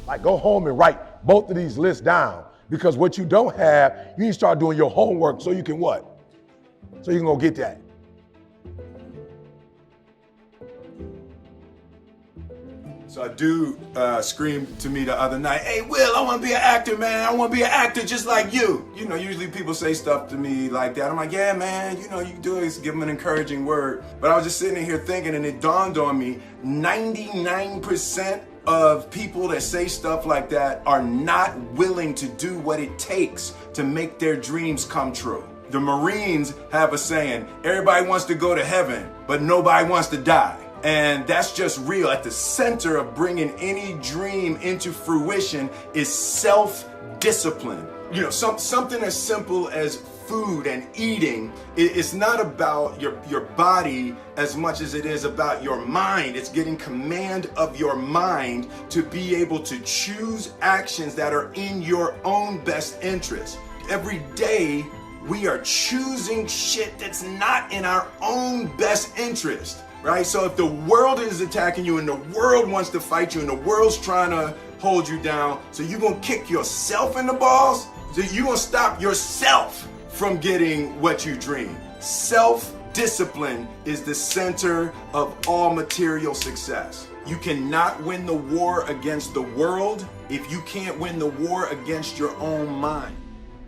Like, go home and write both of these lists down, because what you don't have, you need to start doing your homework so you can what? So you can go get that. So a dude screamed to me the other night, "Hey, Will, I want to be an actor, man. I want to be an actor just like you." You know, usually people say stuff to me like that. I'm like, "Yeah, man, you know, you can do it." Give them an encouraging word. But I was just sitting here thinking, and it dawned on me, 99% of people that say stuff like that are not willing to do what it takes to make their dreams come true. The Marines have a saying, everybody wants to go to heaven, but nobody wants to die. And that's just real. At the center of bringing any dream into fruition is self-discipline. You know, something as simple as food and eating. It's not about your body as much as it is about your mind. It's getting command of your mind to be able to choose actions that are in your own best interest. Every day, we are choosing shit that's not in our own best interest. Right? So if the world is attacking you and the world wants to fight you and the world's trying to hold you down, so you're going to kick yourself in the balls? So you're going to stop yourself from getting what you dream. Self-discipline is the center of all material success. You cannot win the war against the world if you can't win the war against your own mind.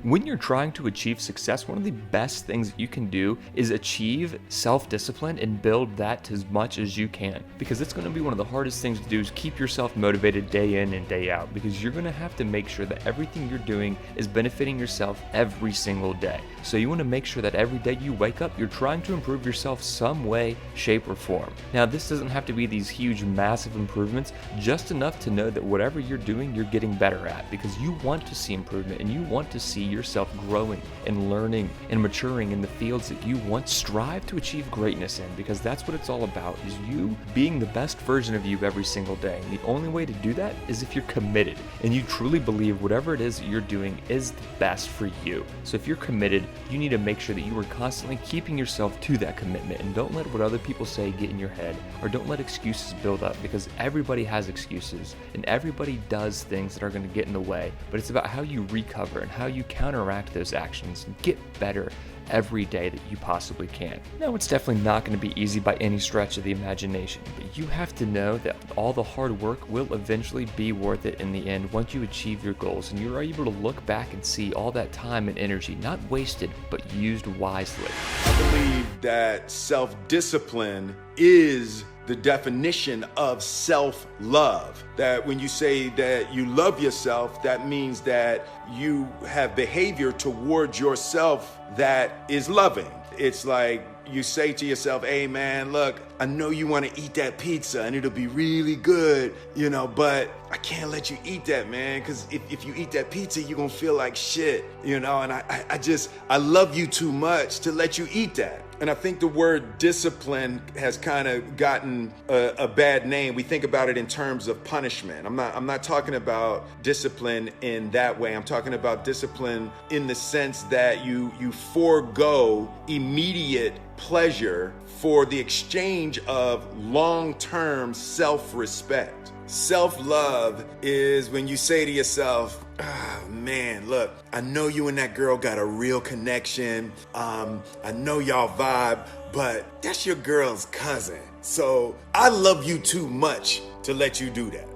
When you're trying to achieve success, one of the best things that you can do is achieve self-discipline and build that as much as you can. Because it's going to be one of the hardest things to do is keep yourself motivated day in and day out. Because you're going to have to make sure that everything you're doing is benefiting yourself every single day. So you want to make sure that every day you wake up, you're trying to improve yourself some way, shape, or form. Now, this doesn't have to be these huge, massive improvements, just enough to know that whatever you're doing, you're getting better at. Because you want to see improvement and you want to see yourself growing and learning and maturing in the fields that you want. Strive to achieve greatness in, because that's what it's all about, is you being the best version of you every single day. And the only way to do that is if you're committed and you truly believe whatever it is that you're doing is the best for you. So if you're committed, you need to make sure that you are constantly keeping yourself to that commitment, and don't let what other people say get in your head, or don't let excuses build up, because everybody has excuses and everybody does things that are going to get in the way. But it's about how you recover and how you counteract those actions and get better every day that you possibly can. Now, it's definitely not going to be easy by any stretch of the imagination, but you have to know that all the hard work will eventually be worth it in the end once you achieve your goals and you're able to look back and see all that time and energy not wasted but used wisely. I believe that self-discipline is the definition of self-love. That when you say that you love yourself, that means that you have behavior towards yourself that is loving. It's like you say to yourself, "Hey man, look, I know you want to eat that pizza and it'll be really good, you know, but I can't let you eat that, man, because if you eat that pizza, you're going to feel like shit, you know, and I love you too much to let you eat that." And I think the word discipline has kind of gotten a bad name. We think about it in terms of punishment. I'm not talking about discipline in that way. I'm talking about discipline in the sense that you forego immediate pleasure for the exchange of long-term self-respect. Self-love is when you say to yourself, "Oh man, look, I know you and that girl got a real connection. I know y'all vibe, but that's your girl's cousin. So I love you too much to let you do that."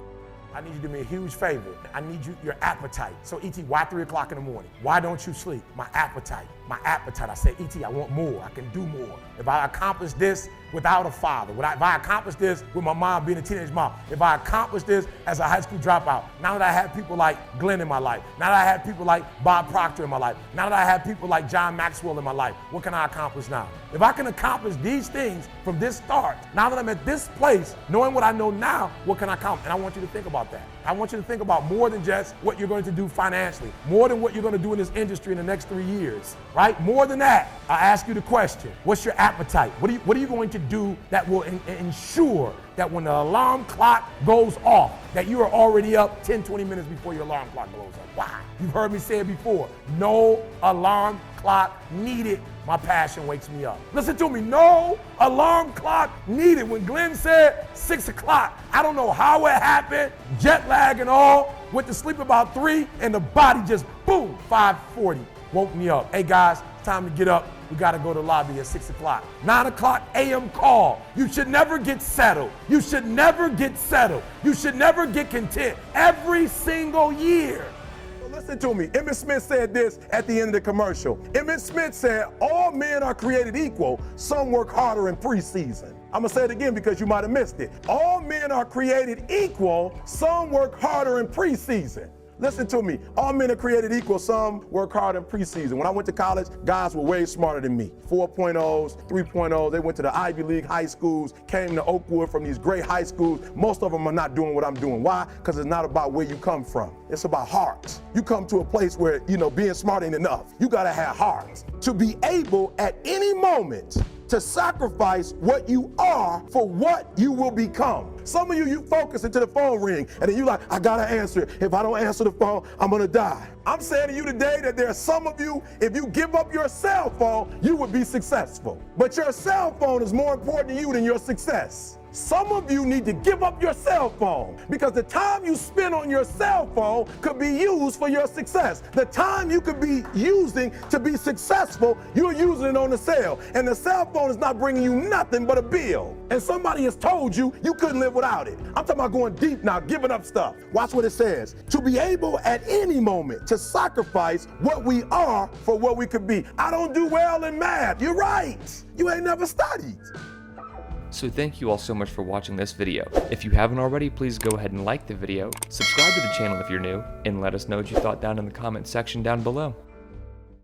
I need you to do me a huge favor. I need your appetite. So ET, why 3 o'clock in the morning? Why don't you sleep? My appetite. I said, ET, I want more. I can do more. If I accomplish this without a father, if I accomplish this with my mom being a teenage mom, if I accomplish this as a high school dropout, now that I have people like Glenn in my life, now that I have people like Bob Proctor in my life, now that I have people like John Maxwell in my life, what can I accomplish now? If I can accomplish these things from this start, now that I'm at this place, knowing what I know now, what can I accomplish? And I want you to think about that. I want you to think about more than just what you're going to do financially, more than what you're going to do in this industry in the next 3 years, right? More than that, I ask you the question, what's your appetite? What are you going to do that will ensure that when the alarm clock goes off, that you are already up 10, 20 minutes before your alarm clock goes off? Why? You've heard me say it before, no alarm clock needed. My passion wakes me up. Listen to me, no alarm clock needed. When Glenn said 6 o'clock, I don't know how it happened, jet lag and all, went to sleep about 3 and the body just boom, 5:40, woke me up. Hey guys, time to get up. We gotta go to the lobby at 6 o'clock. 9 o'clock a.m. call. You should never get settled. You should never get settled. You should never get content every single year. Listen to me. Emmitt Smith said this at the end of the commercial. Emmitt Smith said, all men are created equal. Some work harder in preseason. I'm gonna say it again because you might have missed it. All men are created equal. Some work harder in preseason. Listen to me. All men are created equal. Some work hard in preseason. When I went to college, guys were way smarter than me. 4.0s, 3.0s. They went to the Ivy League high schools, came to Oakwood from these great high schools. Most of them are not doing what I'm doing. Why? Because it's not about where you come from. It's about heart. You come to a place where, being smart ain't enough. You gotta have heart. To be able at any moment to sacrifice what you are for what you will become. Some of you focus until the phone ring, and then you like, I gotta answer it. If I don't answer the phone, I'm gonna die. I'm saying to you today that there are some of you, if you give up your cell phone, you would be successful. But your cell phone is more important to you than your success. Some of you need to give up your cell phone because the time you spend on your cell phone could be used for your success. The time you could be using to be successful, you're using it on the cell. And the cell phone is not bringing you nothing but a bill. And somebody has told you you couldn't live without it. I'm talking about going deep now, giving up stuff. Watch what it says. To be able at any moment to sacrifice what we are for what we could be. I don't do well in math. You're right. You ain't never studied. So thank you all so much for watching this video. If you haven't already, please go ahead and like the video, subscribe to the channel if you're new, and let us know what you thought down in the comment section down below.